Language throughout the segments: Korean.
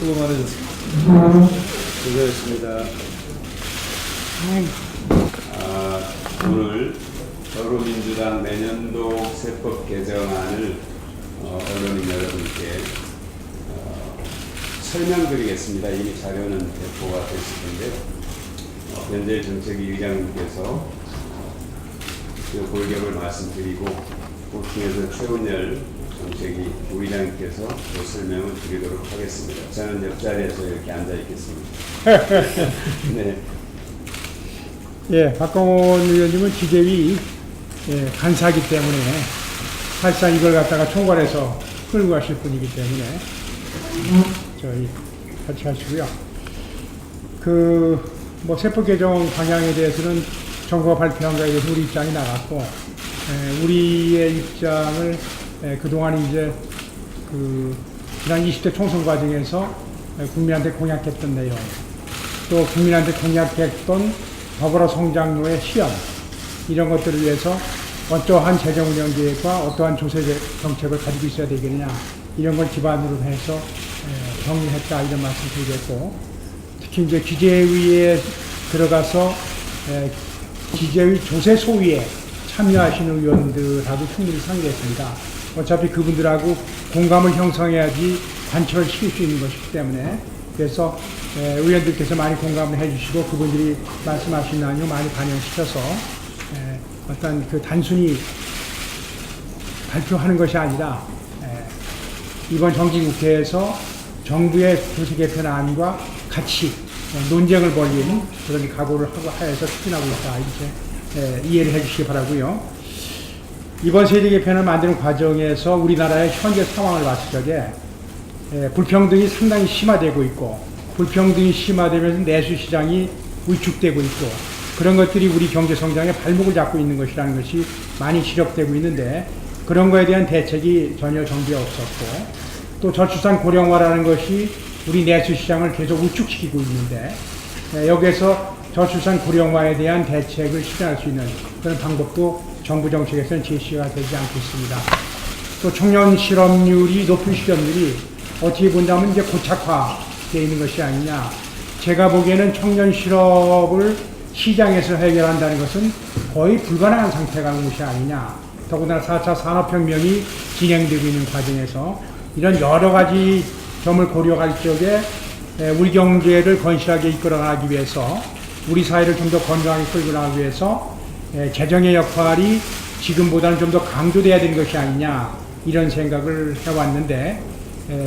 수고 많으셨습니다. 수고하셨습니다. 오늘 더불어민주당 내년도 세법 개정안을 언론인 여러분께 설명드리겠습니다. 이미 자료는 배포가 됐을 텐데요. 변재일 정책위 의장님께서 그 골격을 말씀드리고 그 중에서 최은열 정책위 부의장님께서 그 설명을 드리도록 하겠습니다. 저는 옆자리에서 이렇게 앉아 있겠습니다. 네. 예, 박광원 의원님은 기재위 간사이기 때문에 사실상 이걸 갖다가 총괄해서 끌고 가실 분이기 때문에 저희 같이 하시고요. 뭐 세법 개정 방향에 대해서는 정부가 발표한 거에 대해서 우리 입장이 나갔고, 우리의 입장을 그동안 이제 지난 20대 총선 과정에서 국민한테 공약했던 내용, 또 국민한테 공약했던 더불어 성장로의 실현, 이런 것들을 위해서 어떠한 재정 운영 계획과 어떠한 조세 정책을 가지고 있어야 되겠느냐, 이런 걸 기반으로 해서 정리했다, 이런 말씀 드리겠고, 특히 이제 기재위에 들어가서 기재위 조세 소위에 참여하시는 의원들하고 충분히 상의했습니다. 어차피 그분들하고 공감을 형성해야지 관철을 시킬 수 있는 것이기 때문에, 그래서 의원들께서 많이 공감을 해주시고 그분들이 말씀하신 내용 많이 반영시켜서 어떤 단순히 발표하는 것이 아니라 이번 정기국회에서 정부의 조세 개편안과 같이 논쟁을 벌이는 그런 각오를 하고 하여서 추진하고 있다, 이렇게 이해를 해주시기 바라고요. 이번 세제 개편을 만드는 과정에서 우리나라의 현재 상황을 봤을 적에 불평등이 상당히 심화되고 있고, 불평등이 심화되면서 내수시장이 위축되고 있고, 그런 것들이 우리 경제 성장에 발목을 잡고 있는 것이라는 것이 많이 지적되고 있는데, 그런 거에 대한 대책이 전혀 정비가 없었고, 또 저출산 고령화라는 것이 우리 내수시장을 계속 위축시키고 있는데, 여기에서 저출산 고령화에 대한 대책을 실현할 수 있는 그런 방법도 정부 정책에서는 제시가 되지 않고 있습니다. 또 청년 실업률이 높은 실업률이 어떻게 본다면 이제 고착화되어 있는 것이 아니냐. 제가 보기에는 청년 실업을 시장에서 해결한다는 것은 거의 불가능한 상태가 온 것이 아니냐. 더군다나 4차 산업혁명이 진행되고 있는 과정에서 이런 여러 가지 점을 고려할 적에 우리 경제를 건실하게 이끌어가기 위해서, 우리 사회를 좀 더 건강하게 끌고 나가기 위해서 재정의 역할이 지금보다는 좀 더 강조돼야 되는 것이 아니냐, 이런 생각을 해왔는데,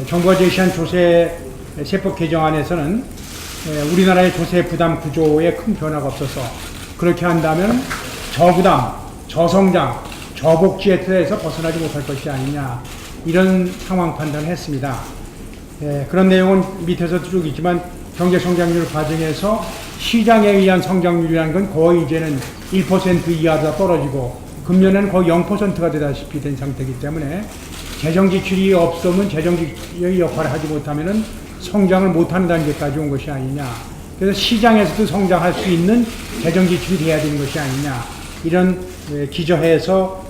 정부가 제시한 조세 세법 개정안에서는 우리나라의 조세 부담 구조에 큰 변화가 없어서, 그렇게 한다면 저부담, 저성장, 저복지의 틀에서 벗어나지 못할 것이 아니냐, 이런 상황 판단을 했습니다. 그런 내용은 밑에서 쭉 있지만, 경제 성장률 과정에서 시장에 의한 성장률이라는 건 거의 이제는 1% 이하로 떨어지고, 금년에는 거의 0%가 되다시피 된 상태이기 때문에, 재정 지출이 없으면 재정 지출의 역할을 하지 못하면은 성장을 못하는 단계까지 온 것이 아니냐. 그래서 시장에서도 성장할 수 있는 재정 지출이 돼야 되는 것이 아니냐. 이런 기저해서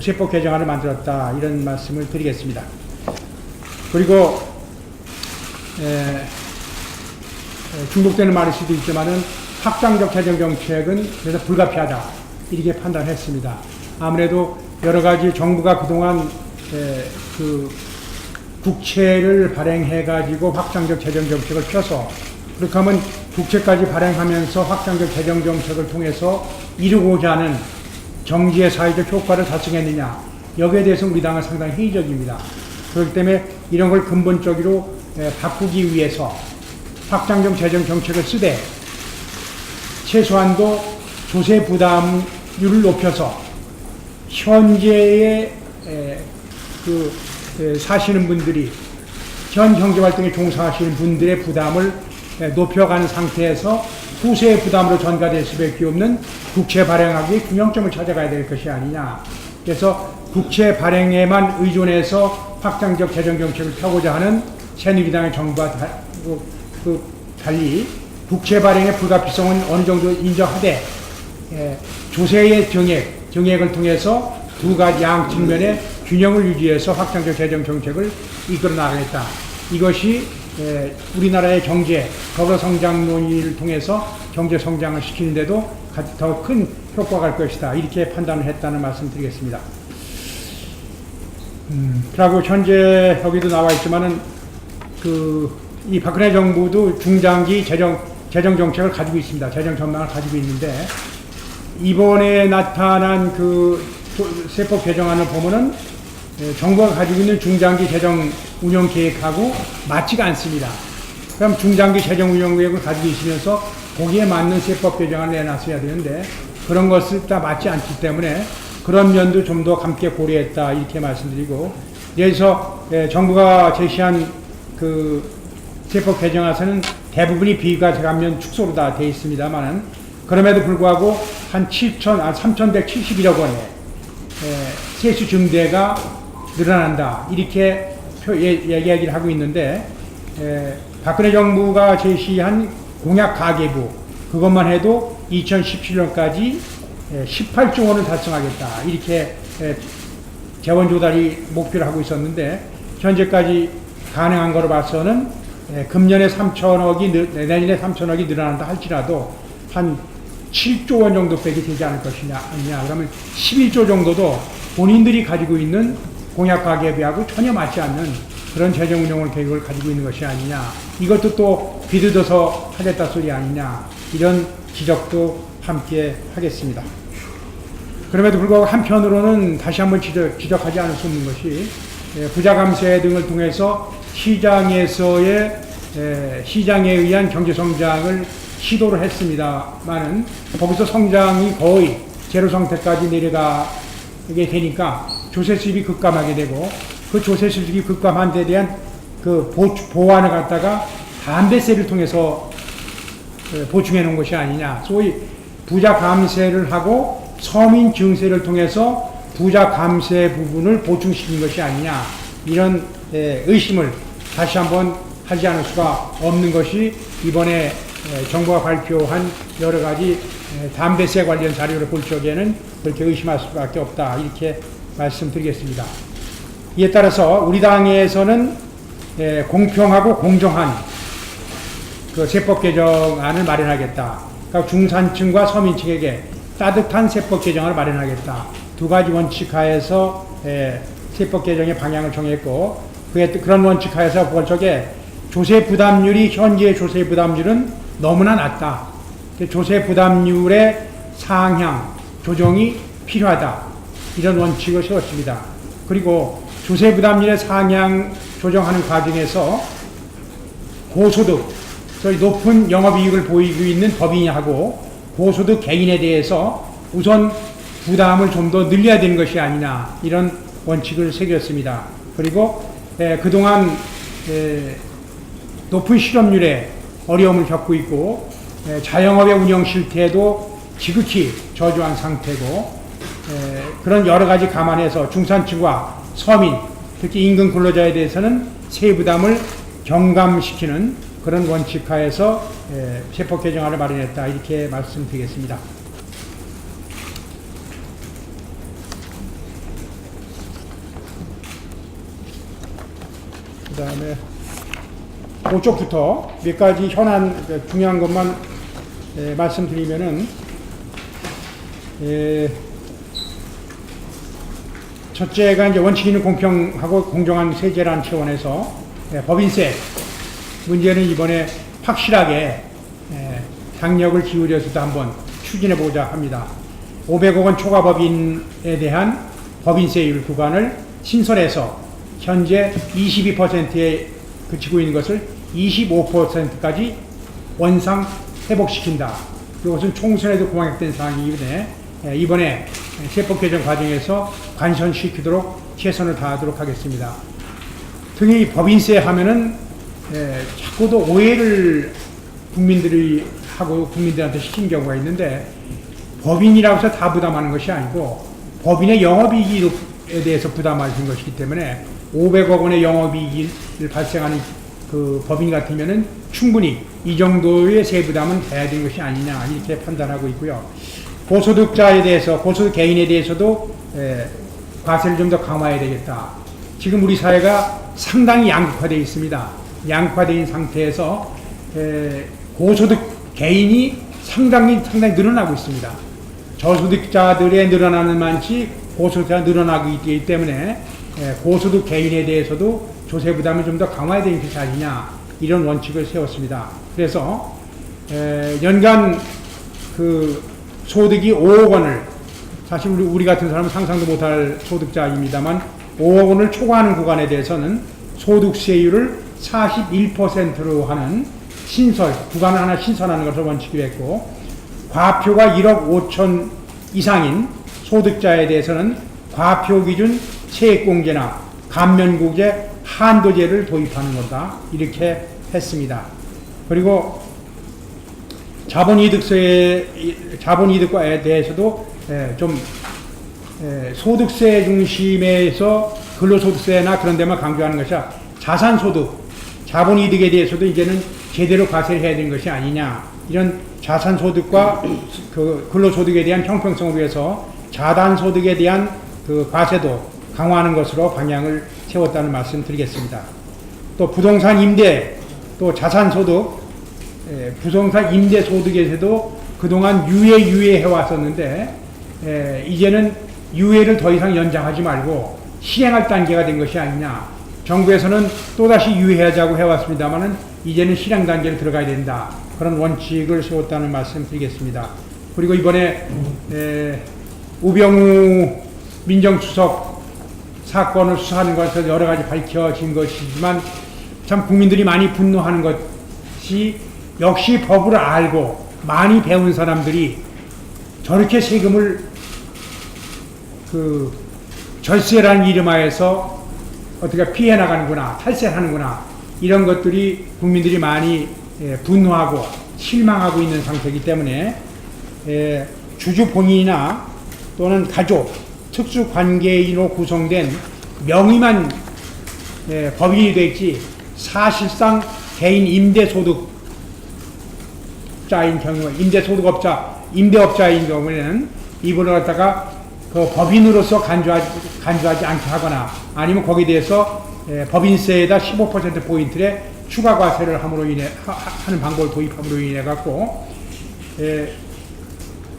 세법 개정안을 만들었다, 이런 말씀을 드리겠습니다. 그리고 중복되는 말일 수도 있지만은 확장적 재정 정책은 그래서 불가피하다, 이렇게 판단했습니다. 아무래도 여러 가지 정부가 그동안 국채를 발행해가지고 확장적 재정 정책을 펴서, 그렇게 하면 국채까지 발행하면서 확장적 재정 정책을 통해서 이루고자 하는 정지의 사회적 효과를 달성했느냐, 여기에 대해서 우리 당은 상당히 회의적입니다. 그렇기 때문에 이런 걸 근본적으로 바꾸기 위해서 확장적 재정 정책을 쓰되, 최소한도 조세 부담률을 높여서 현재의 사시는 분들이, 현 경제활동에 종사하시는 분들의 부담을 높여가는 상태에서 후세의 부담으로 전가될 수밖에 없는 국채 발행하기에 균형점을 찾아가야 될 것이 아니냐. 그래서 국채 발행에만 의존해서 확장적 재정 정책을 펴고자 하는 새누리당의 정부와 달리 국채 발행의 불가피성은 어느 정도 인정하되, 조세의 정액을 통해서 두 가지 양 측면의 균형을 유지해서 확장적 재정 정책을 이끌어 나가겠다, 이것이 우리나라의 경제, 거거 성장 논의를 통해서 경제 성장을 시키는데도 더 큰 효과가 갈 것이다. 이렇게 판단을 했다는 말씀 드리겠습니다. 그리고 현재 여기도 나와 있지만은 이 박근혜 정부도 중장기 재정 정책을 가지고 있습니다. 재정 전망을 가지고 있는데 이번에 나타난 세법 개정안을 보면은 정부가 가지고 있는 중장기 재정 운영 계획하고 맞지가 않습니다. 그럼 중장기 재정 운영 계획을 가지고 있으면서 거기에 맞는 세법 개정안을 내놨어야 되는데 그런 것을 다 맞지 않기 때문에 그런 면도 좀 더 함께 고려했다 이렇게 말씀드리고, 그래서 정부가 제시한 세법 개정안에서는 대부분이 비과세 감면 축소로 다 되어 있습니다만은 그럼에도 불구하고 한 3,171억 원의 세수 증대가 늘어난다 이렇게 얘기를 하고 있는데, 박근혜 정부가 제시한 공약 가계부 그것만 해도 2017년까지 18조 원을 달성하겠다 이렇게 재원 조달이 목표를 하고 있었는데 현재까지 가능한 거로 봐서는 금년에 3천억이 내년에 3천억이 늘어난다 할지라도 한 7조 원 정도밖에 되지 않을 것이냐 아니냐. 그러면 11조 정도도 본인들이 가지고 있는 공약 가계비하고 전혀 맞지 않는 그런 재정 운용 계획을 가지고 있는 것이 아니냐. 이것도 또 비뜯어서 하겠다 소리 아니냐. 이런 지적도 함께 하겠습니다. 그럼에도 불구하고 한편으로는 다시 한번 지적하지 않을 수 없는 것이 부자 감세 등을 통해서 시장에 의한 경제 성장을 시도를 했습니다만은 거기서 성장이 거의 제로 상태까지 내려가게 되니까 조세 수입이 급감하게 되고 그 조세 수입이 급감한 데 대한 보완을 갖다가 담배세를 통해서 보충해 놓은 것이 아니냐. 소위 부자 감세를 하고 서민 증세를 통해서 부자 감세 부분을 보충시킨 것이 아니냐. 이런 의심을 다시 한번 하지 않을 수가 없는 것이 이번에 정부가 발표한 여러 가지 담배세 관련 자료를 볼 적에는 그렇게 의심할 수밖에 없다. 이렇게 말씀드리겠습니다. 이에 따라서 우리 당에서는 공평하고 공정한 세법 개정안을 마련하겠다. 그러니까 중산층과 서민층에게 따뜻한 세법 개정을 마련하겠다. 두 가지 원칙 하에서 세법 개정의 방향을 정했고, 그런 원칙 하에서 볼 적에 조세 부담률이 현재의 조세 부담률은 너무나 낮다. 조세 부담률의 상향 조정이 필요하다. 이런 원칙을 세웠습니다. 그리고 조세 부담률의 상향 조정하는 과정에서 고소득, 높은 영업이익을 보이고 있는 법인하고 고소득 개인에 대해서 우선 부담을 좀 더 늘려야 되는 것이 아니냐, 이런 원칙을 새겼습니다. 그리고 그동안 높은 실업률에 어려움을 겪고 있고 자영업의 운영 실태도 지극히 저조한 상태고, 그런 여러 가지 감안해서 중산층과 서민, 특히 임금 근로자에 대해서는 세부 부담을 경감시키는 그런 원칙 하에서 세법 개정안을 마련했다. 이렇게 말씀드리겠습니다. 그 다음에 그쪽부터 몇 가지 현안 중요한 것만 말씀드리면은, 첫째가 이제 원칙 있는 공평하고 공정한 세제라는 차원에서 법인세 문제는 이번에 확실하게 당력을 기울여서도 한번 추진해 보자 합니다. 500억 원 초과 법인에 대한 법인세율 구간을 신설해서 현재 22%에 그치고 있는 것을 25%까지 원상 회복시킨다. 이것은 총선에도 공약된 사항이기 때문에 이번에 세법 개정 과정에서 관선시키도록 최선을 다하도록 하겠습니다. 특히 법인세 하면은 자꾸도 오해를 국민들이 하고 국민들한테 시킨 경우가 있는데, 법인이라고 해서 다 부담하는 것이 아니고 법인의 영업이익에 대해서 부담하는 것이기 때문에 500억 원의 영업이익이 발생하는 법인 같으면은 충분히 이 정도의 세부담은 해야 되는 것이 아니냐, 이렇게 판단하고 있고요. 고소득자에 대해서, 고소득 개인에 대해서도 과세를 좀 더 강화해야 되겠다. 지금 우리 사회가 상당히 양극화되어 있습니다. 양극화되어 있는 상태에서 고소득 개인이 상당히 늘어나고 있습니다. 저소득자들의 늘어나는 만치 고소득자가 늘어나고 있기 때문에 고소득 개인에 대해서도 조세 부담을 좀 더 강화해야 되는 것이 아니냐, 이런 원칙을 세웠습니다. 그래서 연간 그 소득이 5억 원을, 사실 우리 같은 사람은 상상도 못할 소득자입니다만 5억 원을 초과하는 구간에 대해서는 소득세율을 41%로 하는 구간을 하나 신설하는 것을 원칙으로 했고, 과표가 1억 5천 이상인 소득자에 대해서는 과표 기준 세액공제나 감면국제 한도제를 도입하는 거다, 이렇게 했습니다. 그리고 자본이득과에 대해서도 좀 소득세 중심에서 근로소득세나 그런 데만 강조하는 것이 아니라 자산소득, 자본이득에 대해서도 이제는 제대로 과세를 해야 되는 것이 아니냐, 이런 자산소득과 그 근로소득에 대한 형평성을 위해서 자단소득에 대한 그 과세도 강화하는 것으로 방향을 세웠다는 말씀 드리겠습니다. 또 부동산 임대, 또 자산소득, 부동산 임대소득에서도 그동안 유예해 왔었는데 이제는 유예를 더 이상 연장하지 말고 실행할 단계가 된 것이 아니냐. 정부에서는 또다시 유예하자고 해왔습니다만은 이제는 실행 단계로 들어가야 된다, 그런 원칙을 세웠다는 말씀 드리겠습니다. 그리고 이번에 우병우 민정수석 사건을 수사하는 것에서 여러 가지 밝혀진 것이지만 참 국민들이 많이 분노하는 것이, 역시 법을 알고 많이 배운 사람들이 저렇게 세금을 그 절세라는 이름하에서 어떻게 피해 나가는구나, 탈세하는구나, 이런 것들이 국민들이 많이 분노하고 실망하고 있는 상태이기 때문에 주주 본인이나 또는 가족, 특수관계인으로 구성된 명의만 법인이 되겠지, 사실상 개인 임대소득자인 경우, 임대업자인 경우에는 이분을 갖다가 그 법인으로서 간주하지 않게 하거나, 아니면 거기에 대해서 법인세에다 15% 포인트의 추가 과세를 하는 방법을 도입함으로 인해 갖고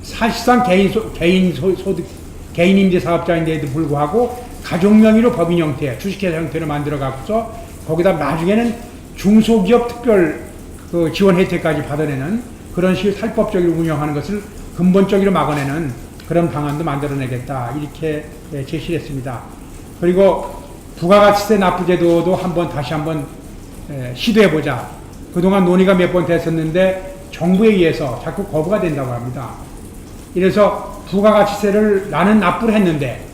사실상 개인 임대 사업자인데도 불구하고 가족 명의로 법인 형태, 주식회사 형태로 만들어 갖고서 거기다 나중에는 중소기업 특별 그 지원 혜택까지 받아내는 그런 식으로 탈법적으로 운영하는 것을 근본적으로 막아내는 그런 방안도 만들어내겠다, 이렇게 제시를 했습니다. 그리고 부가가치세 납부제도도 다시 한번 시도해보자. 그동안 논의가 몇 번 됐었는데 정부에 의해서 자꾸 거부가 된다고 합니다. 이래서 부가가치세를 나는 납부를 했는데,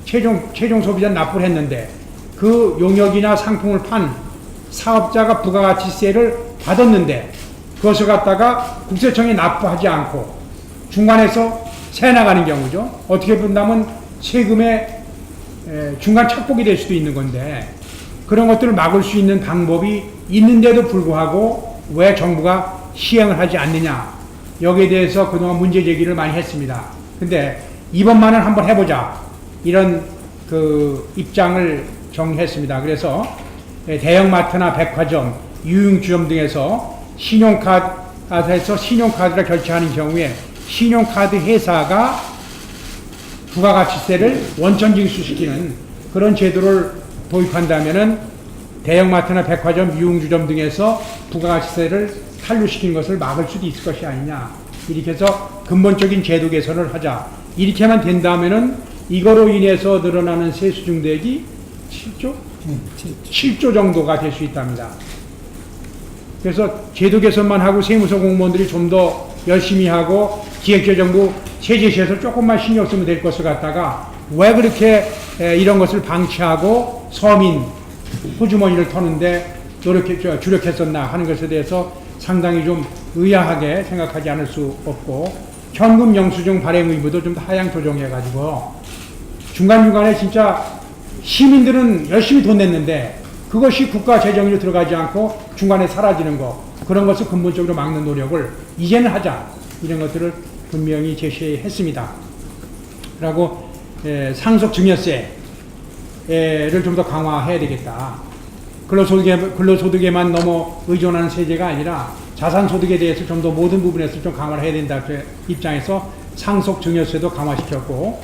최종 소비자는 납부를 했는데, 그 용역이나 상품을 판 사업자가 부가가치세를 받았는데 그것을 갖다가 국세청에 납부하지 않고 중간에서 새 나가는 경우죠. 어떻게 본다면 세금의 중간 착복이 될 수도 있는 건데, 그런 것들을 막을 수 있는 방법이 있는데도 불구하고 왜 정부가 시행을 하지 않느냐, 여기에 대해서 그동안 문제 제기를 많이 했습니다. 근데 이번만은 한번 해보자, 이런 그 입장을 정했습니다. 그래서 대형마트나 백화점, 유흥주점 등에서 신용카드를 결제하는 경우에 신용카드 회사가 부가가치세를 원천 징수시키는 그런 제도를 도입한다면은 대형마트나 백화점, 유흥주점 등에서 부가가치세를 탄류시키는 것을 막을 수도 있을 것이 아니냐, 이렇게 해서 근본적인 제도 개선을 하자. 이렇게만 된다면은 이거로 인해서 늘어나는 세수 증대액이 7조 정도가 될 수 있답니다. 그래서 제도 개선만 하고 세무서 공무원들이 좀 더 열심히 하고 기획재정부 세제시에서 조금만 신경 쓰면 될 것을 갖다가 왜 그렇게 이런 것을 방치하고 서민 호주머니를 터는데 주력했었나 하는 것에 대해서 상당히 좀 의아하게 생각하지 않을 수 없고, 현금 영수증 발행 의무도 좀 더 하향 조정해가지고 중간중간에 진짜 시민들은 열심히 돈 냈는데 그것이 국가 재정으로 들어가지 않고 중간에 사라지는 거, 그런 것을 근본적으로 막는 노력을 이제는 하자, 이런 것들을 분명히 제시했습니다. 그리고 상속증여세, 좀 더 강화해야 되겠다. 근로소득에만 너무 의존하는 세제가 아니라 자산소득에 대해서 좀 더 모든 부분에서 좀 강화를 해야 된다. 그 입장에서 상속 증여세도 강화시켰고,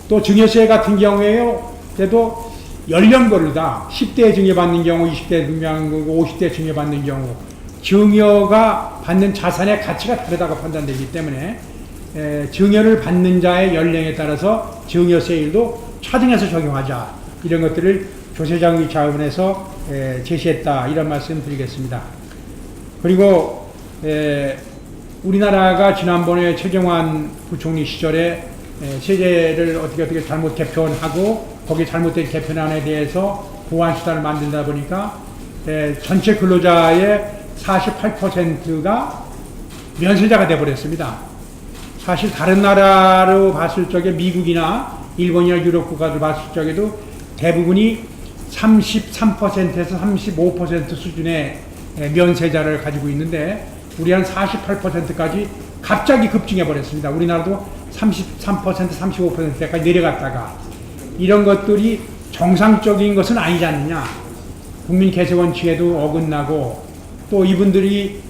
또 증여세 같은 경우에도 연령별로 다 10대 증여받는 경우, 20대 증여받는 경우, 50대 증여받는 경우 증여가 받는 자산의 가치가 다르다고 판단되기 때문에 증여를 받는 자의 연령에 따라서 증여세율도 차등해서 적용하자, 이런 것들을 조세장의 자문에서 제시했다, 이런 말씀 드리겠습니다. 그리고 우리나라가 지난번에 최경환 부총리 시절에 세제를 어떻게 잘못 개편하고 거기 잘못된 개편안에 대해서 보완 수단을 만들다 보니까 전체 근로자의 48%가 면세자가 되어버렸습니다. 사실 다른 나라로 봤을 적에 미국이나 일본이나 유럽 국가들 봤을 적에도 대부분이 33%에서 35% 수준의 면세자를 가지고 있는데 우리 한 48%까지 갑자기 급증해 버렸습니다. 우리나라도 33%, 35%까지 내려갔다가 이런 것들이 정상적인 것은 아니지 않느냐. 국민 개세 원칙에도 어긋나고 또 이분들이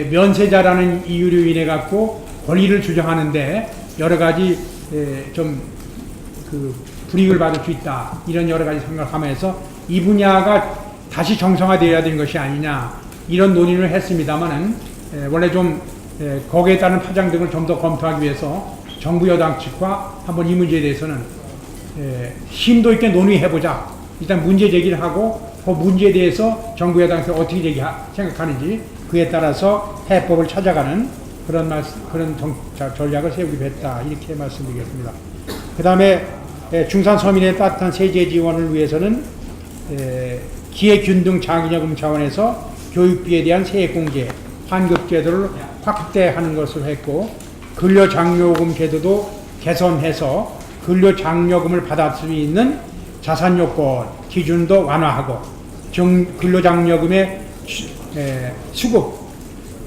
면세자라는 이유로 인해 갖고 권리를 주장하는데 여러 가지 좀 그 불이익을 받을 수 있다. 이런 여러 가지 생각을 하면서 이 분야가 다시 정상화되어야 되는 것이 아니냐. 이런 논의를 했습니다만은 원래 좀 거기에 따른 파장 등을 좀 더 검토하기 위해서 정부 여당 측과 한번 이 문제에 대해서는 심도 있게 논의해보자. 일단 문제 제기를 하고 그 문제에 대해서 정부 여당에서 어떻게 생각하는지 그에 따라서 해법을 찾아가는 그런 전략을 세우기로 했다. 이렇게 말씀드리겠습니다. 그 다음에 중산 서민의 따뜻한 세제 지원을 위해서는 기회균등 장기여금 차원에서 교육비에 대한 세액공제, 환급제도를 확대하는 것으로 했고, 근로장려금 제도도 개선해서 근로장려금을 받을 수 있는 자산요건 기준도 완화하고, 근로장려금의 수급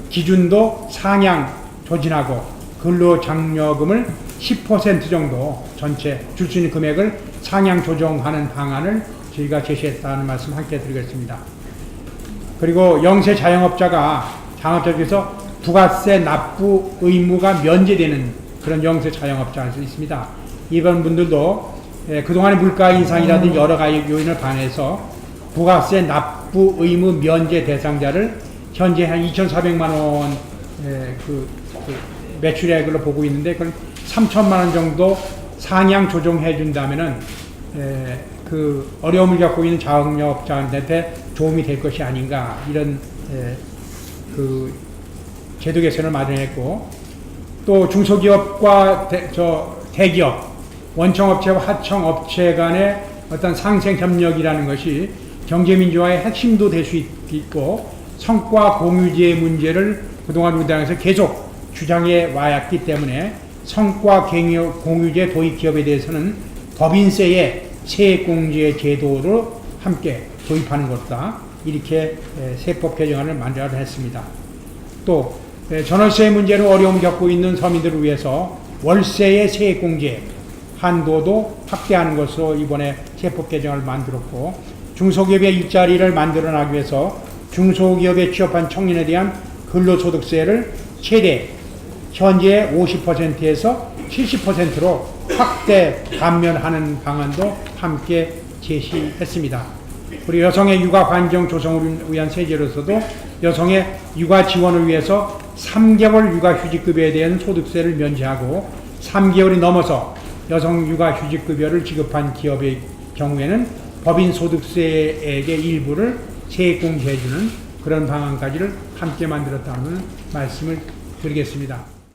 기준도 상향 조진하고, 근로장려금을 10% 정도 전체 줄 수 있는 금액을 상향 조정하는 방안을 저희가 제시했다는 말씀 함께 드리겠습니다. 그리고 영세 자영업자 중에서 부가세 납부 의무가 면제되는 그런 영세 자영업자가 있습니다. 이번 분들도 그동안의 물가 인상이라든지 여러 가지 요인을 반해서 부가세 납부 의무 면제 대상자를 현재 한 2,400만 원 매출액으로 보고 있는데 그걸 3천만 원 정도 상향 조정해 준다면은 그 어려움을 겪고 있는 자영업자한테 도움이 될 것이 아닌가, 이런 그 제도 개선을 마련했고, 또 중소기업과 대기업, 원청업체와 하청업체 간의 어떤 상생협력이라는 것이 경제민주화의 핵심도 될 수 있고, 성과 공유제 문제를 그동안 우리 당에서 계속 주장해 왔기 때문에 성과 공유제 도입 기업에 대해서는 법인세의 세액공제 제도로 함께 도입하는 것이다. 이렇게 세법 개정안을 만들었습니다. 또 전월세 문제로 어려움을 겪고 있는 서민들을 위해서 월세의 세액공제 한도도 확대하는 것으로 이번에 세법 개정을 만들었고, 중소기업의 일자리를 만들어나기 위해서 중소기업에 취업한 청년에 대한 근로소득세를 최대 현재 50%에서 70%로 확대 감면하는 방안도 함께 제시했습니다. 그리고 여성의 육아 환경 조성을 위한 세제로서도 여성의 육아 지원을 위해서 3개월 육아휴직급여에 대한 소득세를 면제하고 3개월이 넘어서 여성 육아휴직급여를 지급한 기업의 경우에는 법인 소득세액의 일부를 세액공제해주는 그런 방안까지를 함께 만들었다는 말씀을 드리겠습니다.